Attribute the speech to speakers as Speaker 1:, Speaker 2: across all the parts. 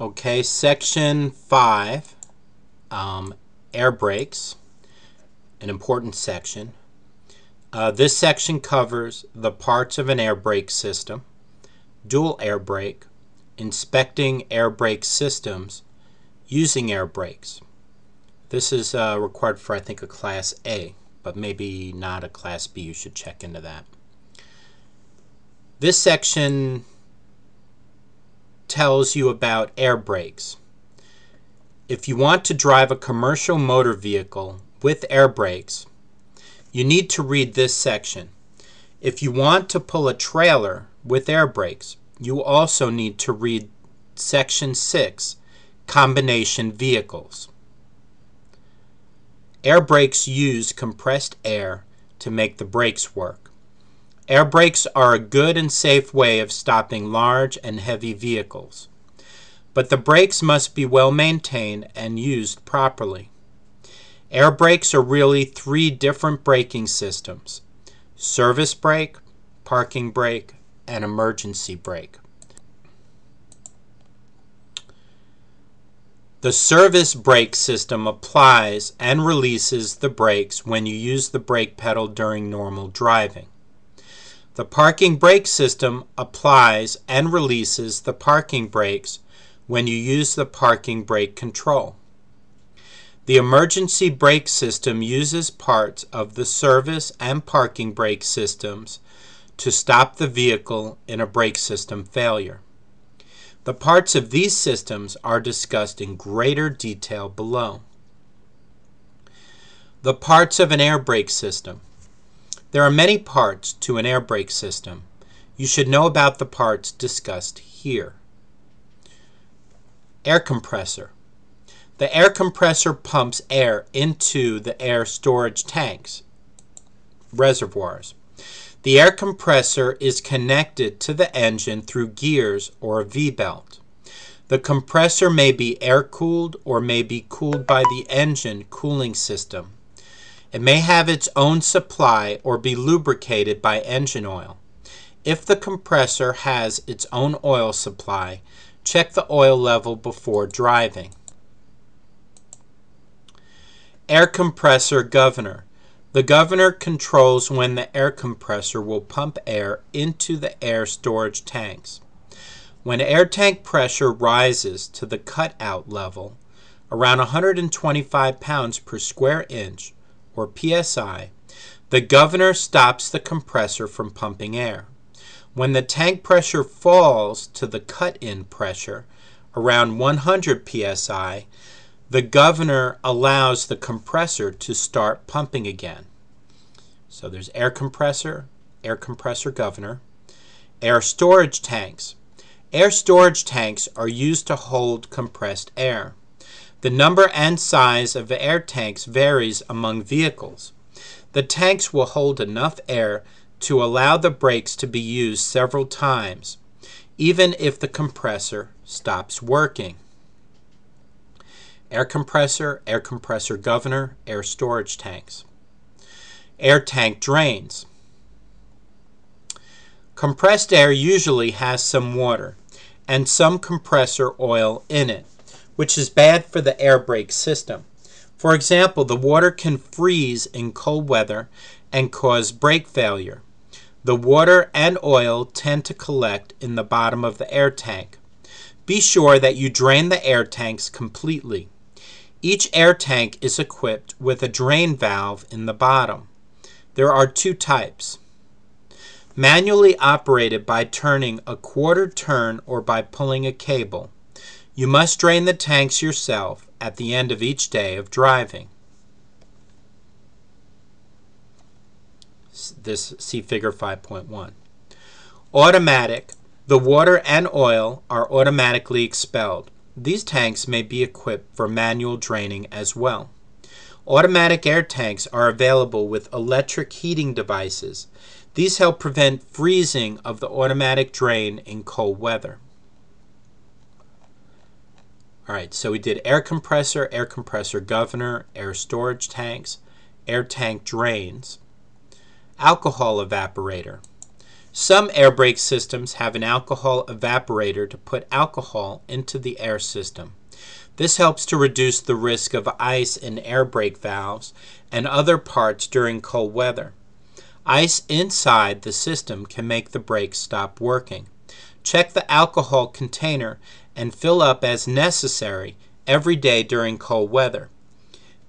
Speaker 1: Okay, section 5, air brakes, an important section. This section covers the parts of an air brake system, dual air brake, inspecting air brake systems, using air brakes. This is required for, I think, a Class A, but maybe not a Class B. You should check into that. This section tells you about air brakes. If you want to drive a commercial motor vehicle with air brakes, you need to read this section. If you want to pull a trailer with air brakes, you also need to read section 6, combination vehicles. Air brakes use compressed air to make the brakes work. Air brakes are a good and safe way of stopping large and heavy vehicles, but the brakes must be well maintained and used properly. Air brakes are really 3 different braking systems: service brake, parking brake, and emergency brake. The service brake system applies and releases the brakes when you use the brake pedal during normal driving. The parking brake system applies and releases the parking brakes when you use the parking brake control. The emergency brake system uses parts of the service and parking brake systems to stop the vehicle in a brake system failure. The parts of these systems are discussed in greater detail below. The parts of an air brake system. There are many parts to an air brake system. You should know about the parts discussed here. Air compressor. The air compressor pumps air into the air storage tanks, reservoirs. The air compressor is connected to the engine through gears or a V-belt. The compressor may be air-cooled or may be cooled by the engine cooling system. It may have its own supply or be lubricated by engine oil. If the compressor has its own oil supply, check the oil level before driving. Air compressor governor. The governor controls when the air compressor will pump air into the air storage tanks. When air tank pressure rises to the cutout level, around 125 pounds per square inch, or PSI, the governor stops the compressor from pumping air. When the tank pressure falls to the cut-in pressure, around 100 PSI, the governor allows the compressor to start pumping again. So there's air compressor governor. Air storage tanks. Air storage tanks are used to hold compressed air. The number and size of the air tanks varies among vehicles. The tanks will hold enough air to allow the brakes to be used several times, even if the compressor stops working. Air compressor governor, air storage tanks. Air tank drains. Compressed air usually has some water and some compressor oil in it, which is bad for the air brake system. For example, the water can freeze in cold weather and cause brake failure. The water and oil tend to collect in the bottom of the air tank. Be sure that you drain the air tanks completely. Each air tank is equipped with a drain valve in the bottom. There are 2 types. Manually operated by turning a quarter turn or by pulling a cable. You must drain the tanks yourself at the end of each day of driving. See Figure 5.1. Automatic. The water and oil are automatically expelled. These tanks may be equipped for manual draining as well. Automatic air tanks are available with electric heating devices. These help prevent freezing of the automatic drain in cold weather. Alright, so we did air compressor governor, air storage tanks, air tank drains, alcohol evaporator. Some air brake systems have an alcohol evaporator to put alcohol into the air system. This helps to reduce the risk of ice in air brake valves and other parts during cold weather. Ice inside the system can make the brakes stop working. Check the alcohol container and fill up as necessary every day during cold weather.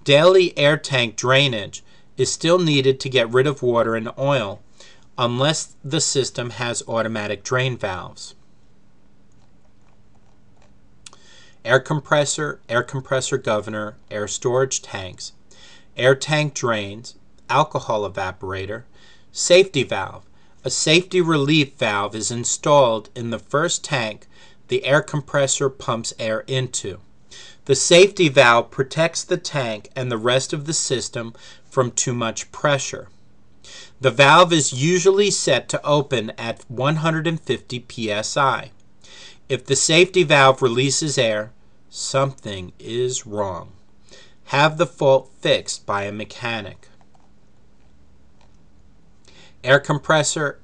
Speaker 1: Daily air tank drainage is still needed to get rid of water and oil unless the system has automatic drain valves. Air compressor governor, air storage tanks, air tank drains, alcohol evaporator, safety valve. A safety relief valve is installed in the first tank the air compressor pumps air into. The safety valve protects the tank and the rest of the system from too much pressure. The valve is usually set to open at 150 psi. If the safety valve releases air, something is wrong. Have the fault fixed by a mechanic. Air compressor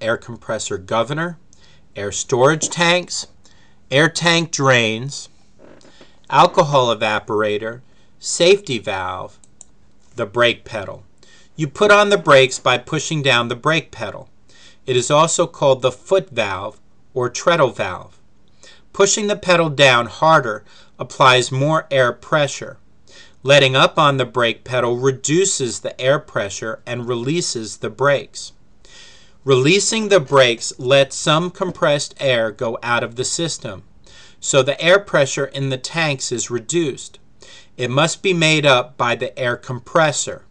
Speaker 1: governor, air storage tanks, air tank drains, alcohol evaporator, safety valve, the brake pedal. You put on the brakes by pushing down the brake pedal. It is also called the foot valve or treadle valve. Pushing the pedal down harder applies more air pressure. Letting up on the brake pedal reduces the air pressure and releases the brakes. Releasing the brakes lets some compressed air go out of the system, so the air pressure in the tanks is reduced. It must be made up by the air compressor.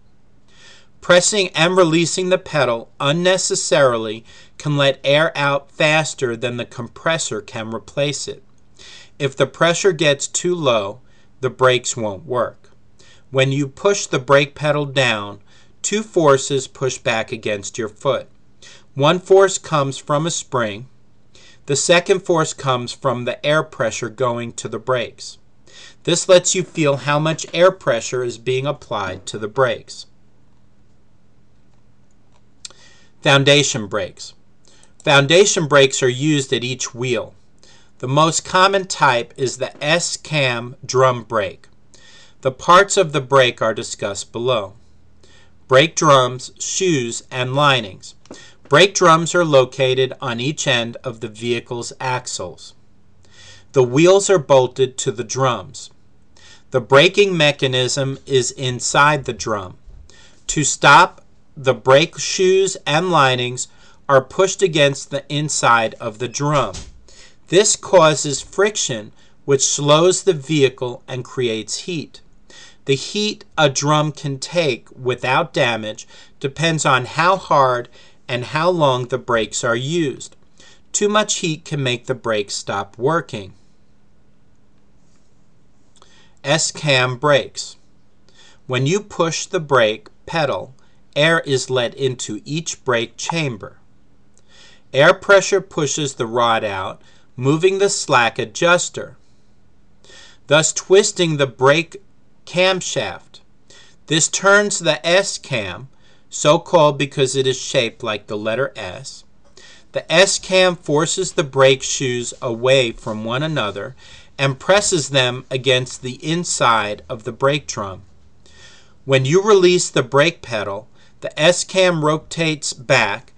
Speaker 1: Pressing and releasing the pedal unnecessarily can let air out faster than the compressor can replace it. If the pressure gets too low, the brakes won't work. When you push the brake pedal down, two forces push back against your foot. One force comes from a spring. The second force comes from the air pressure going to the brakes. This lets you feel how much air pressure is being applied to the brakes. Foundation brakes. Foundation brakes are used at each wheel. The most common type is the S-cam drum brake. The parts of the brake are discussed below. Brake drums, shoes, and linings. Brake drums are located on each end of the vehicle's axles. The wheels are bolted to the drums. The braking mechanism is inside the drum. To stop, the brake shoes and linings are pushed against the inside of the drum. This causes friction, which slows the vehicle and creates heat. The heat a drum can take without damage depends on how hard and how long the brakes are used. Too much heat can make the brakes stop working. S-cam brakes. When you push the brake pedal, air is let into each brake chamber. Air pressure pushes the rod out, moving the slack adjuster, thus twisting the brake camshaft. This turns the S-cam, so called because it is shaped like the letter S. The S-cam forces the brake shoes away from one another and presses them against the inside of the brake drum. When you release the brake pedal, the S-cam rotates back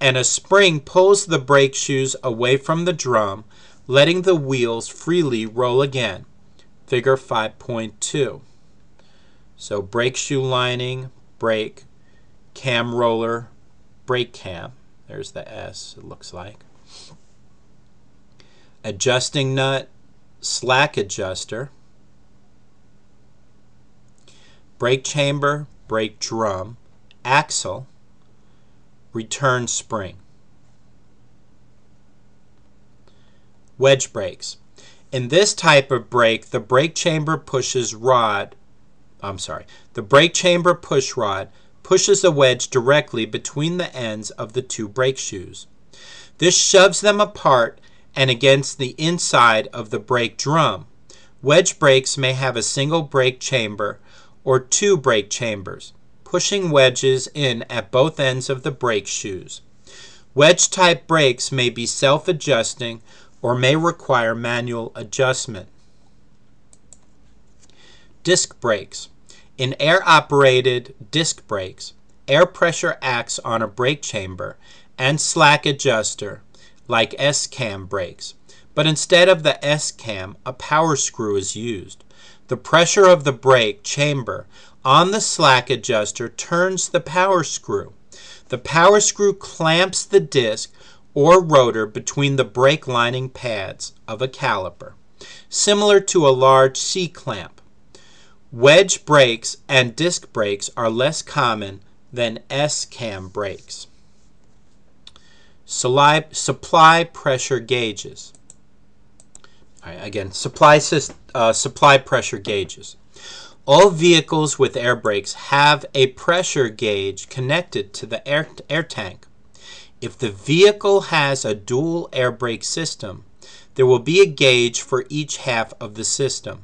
Speaker 1: and a spring pulls the brake shoes away from the drum, letting the wheels freely roll again. Figure 5.2. So brake shoe lining, brake, cam roller, brake cam. There's the S, it looks like. Adjusting nut, slack adjuster, brake chamber, brake drum, axle, return spring. Wedge brakes. In this type of brake, the brake chamber push rod pushes a wedge directly between the ends of the two brake shoes. This shoves them apart and against the inside of the brake drum. Wedge brakes may have a single brake chamber or two brake chambers, pushing wedges in at both ends of the brake shoes. Wedge-type brakes may be self-adjusting or may require manual adjustment. Disc brakes. In air-operated disc brakes, air pressure acts on a brake chamber and slack adjuster like S-cam brakes, but instead of the S-cam, a power screw is used. The pressure of the brake chamber on the slack adjuster turns the power screw. The power screw clamps the disc or rotor between the brake lining pads of a caliper, similar to a large C-clamp. Wedge brakes and disc brakes are less common than S-cam brakes. Supply pressure gauges. All right, again, supply pressure gauges. All vehicles with air brakes have a pressure gauge connected to the air tank. If the vehicle has a dual air brake system, there will be a gauge for each half of the system,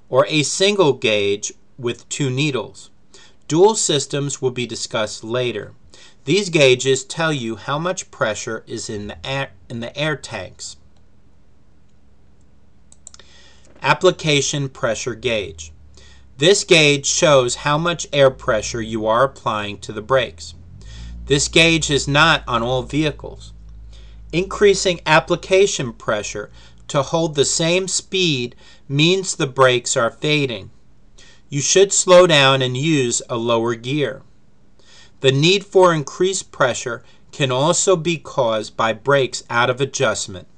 Speaker 1: or a single gauge with 2 needles. Dual systems will be discussed later. These gauges tell you how much pressure is in the air tanks. Application pressure gauge. This gauge shows how much air pressure you are applying to the brakes. This gauge is not on all vehicles. Increasing application pressure to hold the same speed means the brakes are fading. You should slow down and use a lower gear. The need for increased pressure can also be caused by brakes out of adjustment,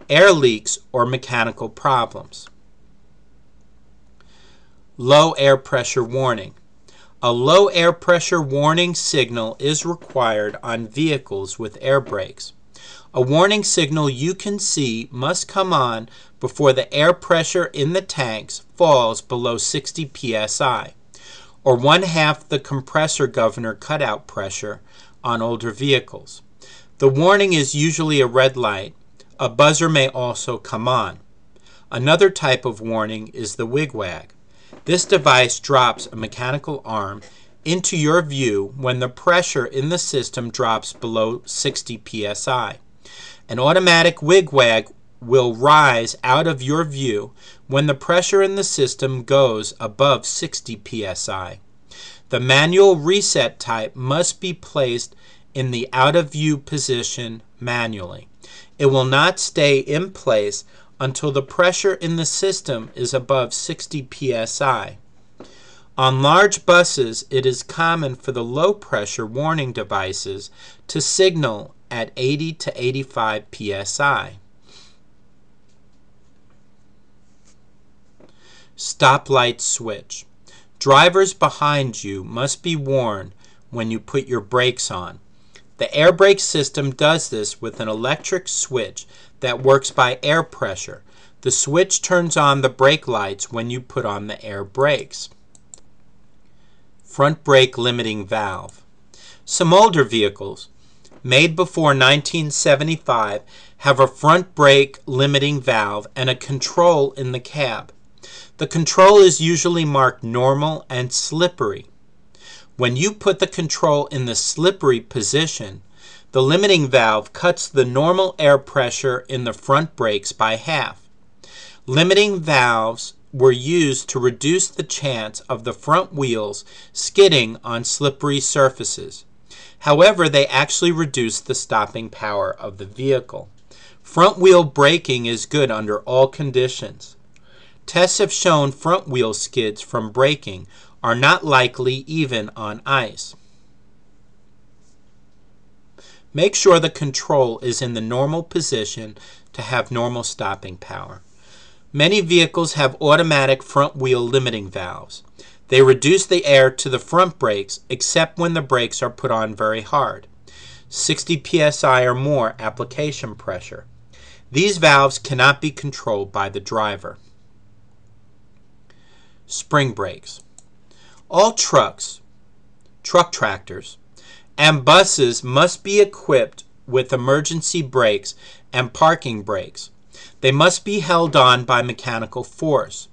Speaker 1: air leaks, or mechanical problems. Low air pressure warning. A low air pressure warning signal is required on vehicles with air brakes. A warning signal you can see must come on before the air pressure in the tanks falls below 60 psi, or 1/2 the compressor governor cutout pressure on older vehicles. The warning is usually a red light. A buzzer may also come on. Another type of warning is the wigwag. This device drops a mechanical arm into your view when the pressure in the system drops below 60 psi. An automatic wigwag will rise out of your view when the pressure in the system goes above 60 psi. The manual reset type must be placed in the out-of-view position manually. It will not stay in place until the pressure in the system is above 60 psi. On large buses, it is common for the low-pressure warning devices to signal at 80 to 85 psi. Stoplight switch. Drivers behind you must be warned when you put your brakes on. The air brake system does this with an electric switch that works by air pressure. The switch turns on the brake lights when you put on the air brakes. Front brake limiting valve. Some older vehicles, made before 1975, have a front brake limiting valve and a control in the cab. The control is usually marked normal and slippery. When you put the control in the slippery position, the limiting valve cuts the normal air pressure in the front brakes by half. Limiting valves were used to reduce the chance of the front wheels skidding on slippery surfaces. However, they actually reduce the stopping power of the vehicle. Front wheel braking is good under all conditions. Tests have shown front wheel skids from braking are not likely even on ice. Make sure the control is in the normal position to have normal stopping power. Many vehicles have automatic front wheel limiting valves. They reduce the air to the front brakes except when the brakes are put on very hard, 60 psi or more application pressure. These valves cannot be controlled by the driver. Spring brakes. All trucks, truck tractors, and buses must be equipped with emergency brakes and parking brakes. They must be held on by mechanical force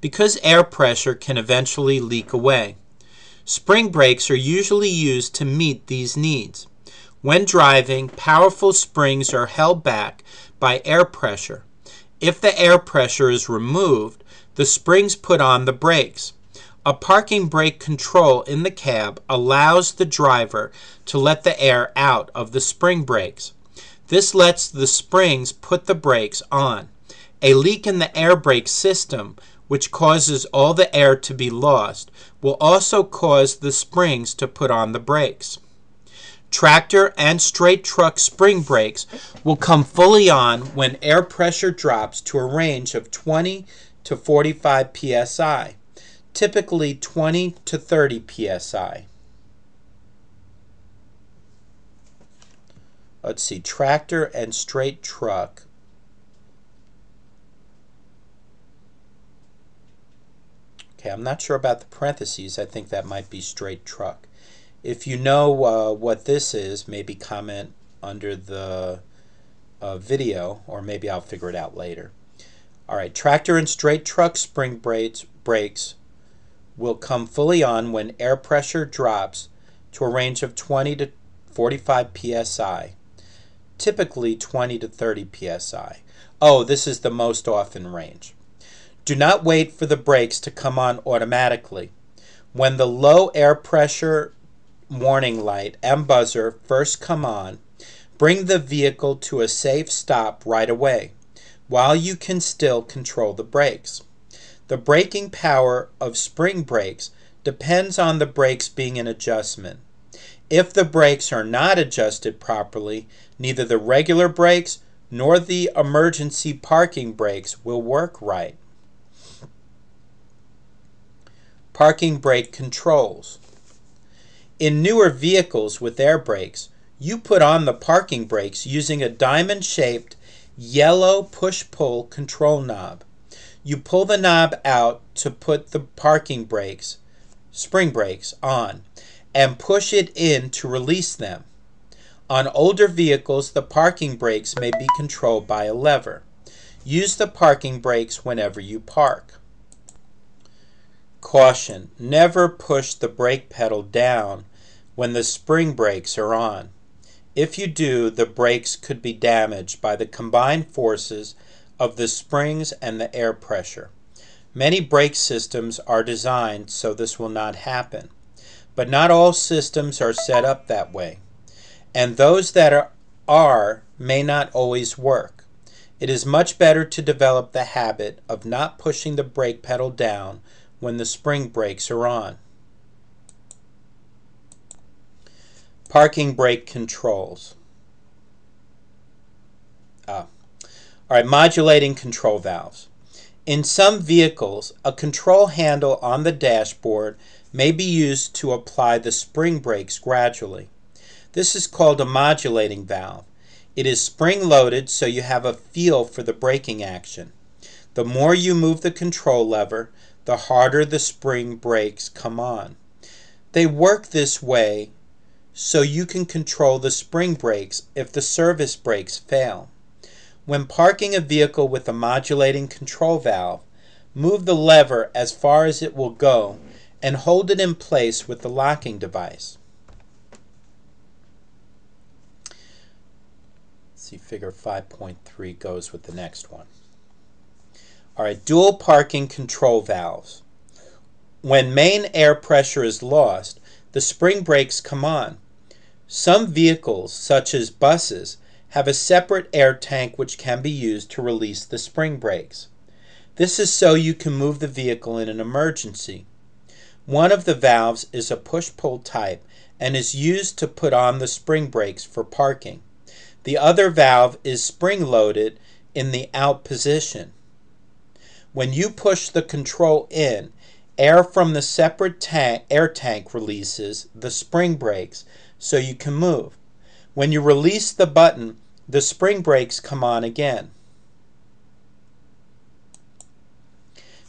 Speaker 1: because air pressure can eventually leak away. Spring brakes are usually used to meet these needs. When driving, powerful springs are held back by air pressure. If the air pressure is removed, the springs put on the brakes. A parking brake control in the cab allows the driver to let the air out of the spring brakes. This lets the springs put the brakes on. A leak in the air brake system, which causes all the air to be lost, will also cause the springs to put on the brakes. Tractor and straight truck spring brakes will come fully on when air pressure drops to a range of 20 to 45 psi, typically 20 to 30 psi. Let's see, tractor and straight truck. Okay, I'm not sure about the parentheses. I think that might be straight truck. If you know what this is, maybe comment under the video, or maybe I'll figure it out later. All right, tractor and straight truck spring brakes will come fully on when air pressure drops to a range of 20 to 45 psi, typically 20 to 30 psi. Oh, this is the most often range. Do not wait for the brakes to come on automatically. When the low air pressure warning light and buzzer first come on, bring the vehicle to a safe stop right away, while you can still control the brakes. The braking power of spring brakes depends on the brakes being in adjustment. If the brakes are not adjusted properly, neither the regular brakes nor the emergency parking brakes will work right. Parking brake controls. In newer vehicles with air brakes, you put on the parking brakes using a diamond-shaped yellow push-pull control knob. You pull the knob out to put the parking brakes, spring brakes, on, and push it in to release them. On older vehicles, the parking brakes may be controlled by a lever. Use the parking brakes whenever you park. Caution: never push the brake pedal down when the spring brakes are on. If you do, the brakes could be damaged by the combined forces of the springs and the air pressure. Many brake systems are designed so this will not happen, but not all systems are set up that way, and those that are may not always work. It is much better to develop the habit of not pushing the brake pedal down when the spring brakes are on. Parking brake controls. All right, modulating control valves. In some vehicles, a control handle on the dashboard may be used to apply the spring brakes gradually. This is called a modulating valve. It is spring-loaded, so you have a feel for the braking action. The more you move the control lever, the harder the spring brakes come on. They work this way so you can control the spring brakes if the service brakes fail. When parking a vehicle with a modulating control valve, move the lever as far as it will go and hold it in place with the locking device. Let's see, figure 5.3 goes with the next one. All right, dual parking control valves. When main air pressure is lost, the spring brakes come on. Some vehicles, such as buses, have a separate air tank which can be used to release the spring brakes. This is so you can move the vehicle in an emergency. One of the valves is a push-pull type and is used to put on the spring brakes for parking. The other valve is spring-loaded in the out position. When you push the control in, air from the separate air tank releases the spring brakes so you can move. When you release the button, the spring brakes come on again.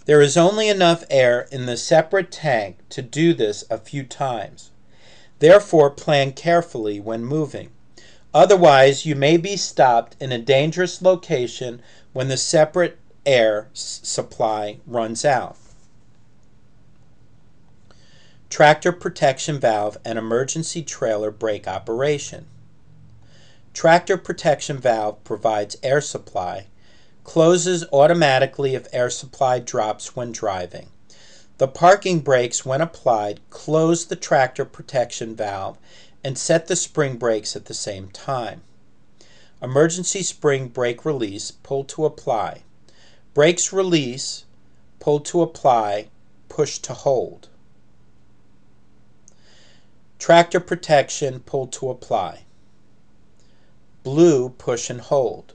Speaker 1: There is only enough air in the separate tank to do this a few times. Therefore, plan carefully when moving. Otherwise, you may be stopped in a dangerous location when the separate air supply runs out. Tractor protection valve and emergency trailer brake operation. Tractor protection valve provides air supply. Closes automatically if air supply drops when driving. The parking brakes, when applied, close the tractor protection valve and set the spring brakes at the same time. Emergency spring brake release, pull to apply. Brakes release, pull to apply, push to hold. Tractor protection, pull to apply. Blue, push and hold.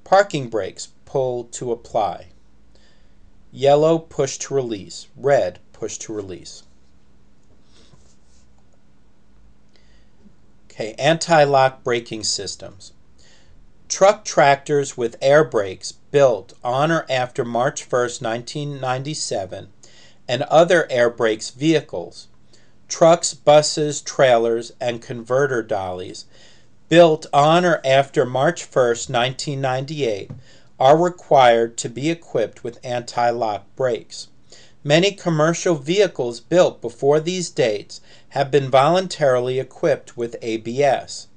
Speaker 1: Parking brakes, pull to apply. Yellow, push to release. Red, push to release. Okay, anti-lock braking systems. Truck tractors with air brakes built on or after March 1st, 1997, and other air brakes vehicles, trucks, buses, trailers, and converter dollies built on or after March 1st, 1998, are required to be equipped with anti-lock brakes. Many commercial vehicles built before these dates have been voluntarily equipped with ABS.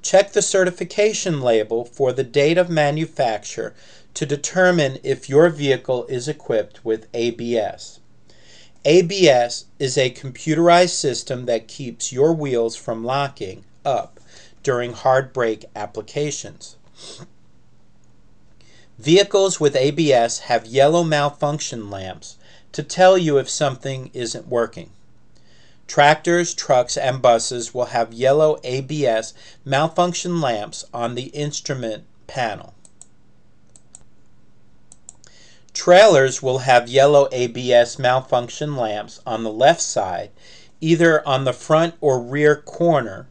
Speaker 1: Check the certification label for the date of manufacture to determine if your vehicle is equipped with ABS. ABS is a computerized system that keeps your wheels from locking up during hard brake applications. Vehicles with ABS have yellow malfunction lamps to tell you if something isn't working. Tractors, trucks, and buses will have yellow ABS malfunction lamps on the instrument panel. Trailers will have yellow ABS malfunction lamps on the left side, either on the front or rear corner.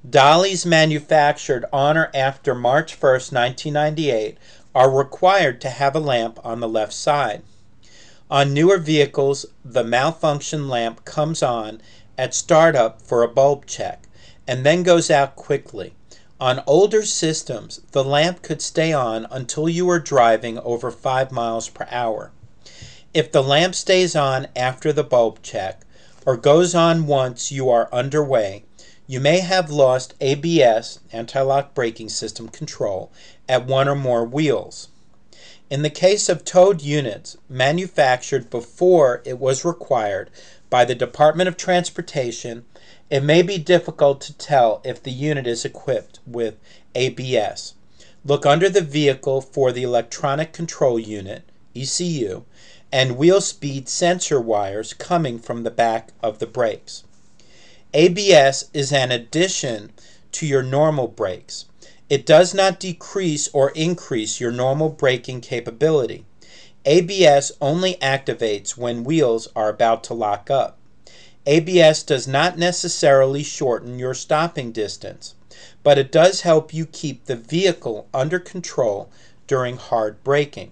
Speaker 1: Dollies manufactured on or after March 1st, 1998 are required to have a lamp on the left side. On newer vehicles, the malfunction lamp comes on at startup for a bulb check and then goes out quickly. On older systems, the lamp could stay on until you are driving over 5 miles per hour. If the lamp stays on after the bulb check or goes on once you are underway, you may have lost ABS, anti-lock braking system control, at one or more wheels. In the case of towed units manufactured before it was required by the Department of Transportation, it may be difficult to tell if the unit is equipped with ABS. Look under the vehicle for the electronic control unit, ECU, and wheel speed sensor wires coming from the back of the brakes. ABS is an addition to your normal brakes. It does not decrease or increase your normal braking capability. ABS only activates when wheels are about to lock up. ABS does not necessarily shorten your stopping distance, but it does help you keep the vehicle under control during hard braking.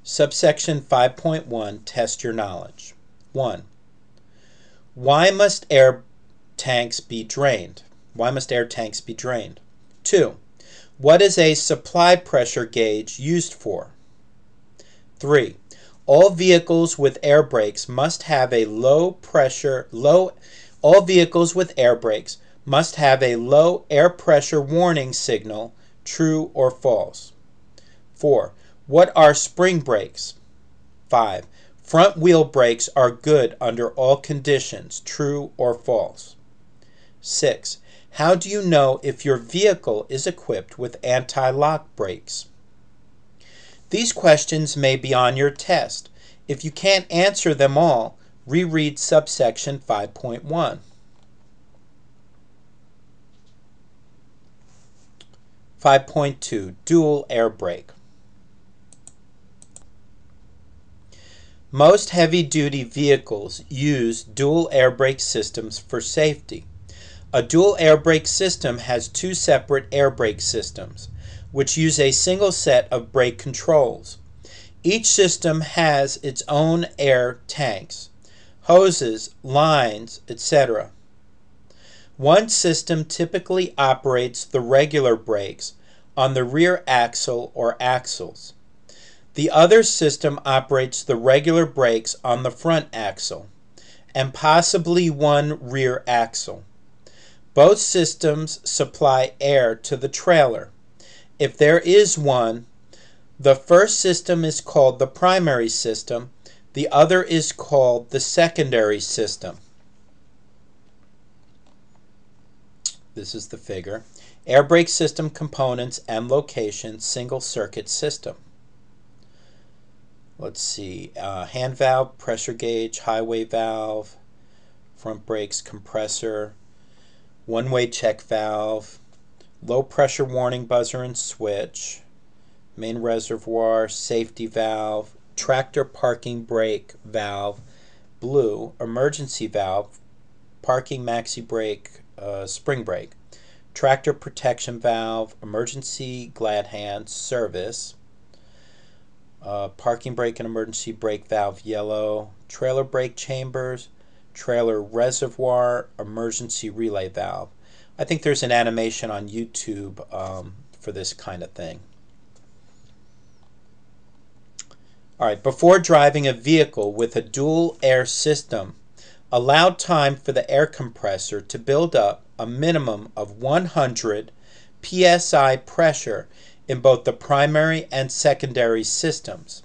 Speaker 1: Subsection 5.1, test your knowledge. 1. Why must air tanks be drained? Why must air tanks be drained? 2. What is a supply pressure gauge used for? 3. All vehicles with air brakes must have a low air pressure warning signal, true or false? 4. What are spring brakes? 5. Front wheel brakes are good under all conditions, true or false? 6. How do you know if your vehicle is equipped with anti-lock brakes? These questions may be on your test. If you can't answer them all, reread subsection 5.1. 5.2, dual air brake. Most heavy-duty vehicles use dual air brake systems for safety. A dual air brake system has two separate air brake systems, which use a single set of brake controls. Each system has its own air tanks, hoses, lines, etc. One system typically operates the regular brakes on the rear axle or axles. The other system operates the regular brakes on the front axle, and possibly one rear axle. Both systems supply air to the trailer. If there is one, the first system is called the primary system. The other is called the secondary system. This is the figure. Air brake system components and location, single circuit system. Let's see, hand valve, pressure gauge, highway valve, front brakes, compressor, one-way check valve, low pressure warning buzzer and switch, main reservoir, safety valve, tractor parking brake valve, blue, emergency valve, parking maxi brake, spring brake, tractor protection valve, emergency glad hand, service, parking brake and emergency brake valve yellow, trailer brake chambers, trailer reservoir, emergency relay valve. I think there's an animation on YouTube for this kind of thing. Alright, before driving a vehicle with a dual air system, allow time for the air compressor to build up a minimum of 100 psi pressure in both the primary and secondary systems.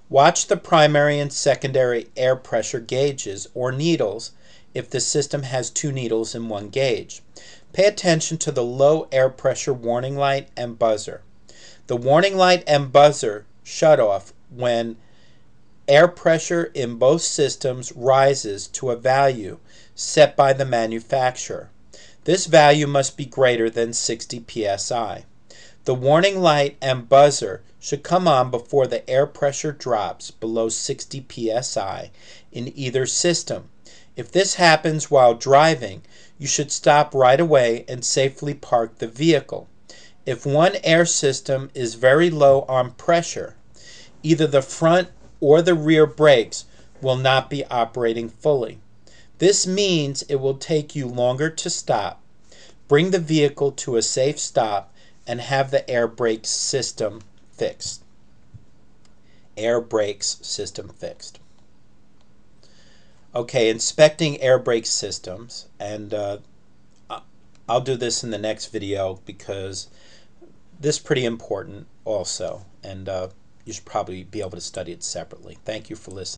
Speaker 1: Watch the primary and secondary air pressure gauges or needles if the system has two needles in one gauge. Pay attention to the low air pressure warning light and buzzer. The warning light and buzzer shut off when air pressure in both systems rises to a value set by the manufacturer. This value must be greater than 60 psi. The warning light and buzzer should come on before the air pressure drops below 60 psi in either system. If this happens while driving, you should stop right away and safely park the vehicle. If one air system is very low on pressure, either the front or the rear brakes will not be operating fully. This means it will take you longer to stop, bring the vehicle to a safe stop, and have the air brake system fixed. Air brakes system fixed. Okay, inspecting air brake systems, and I'll do this in the next video because this is pretty important also, and you should probably be able to study it separately. Thank you for listening.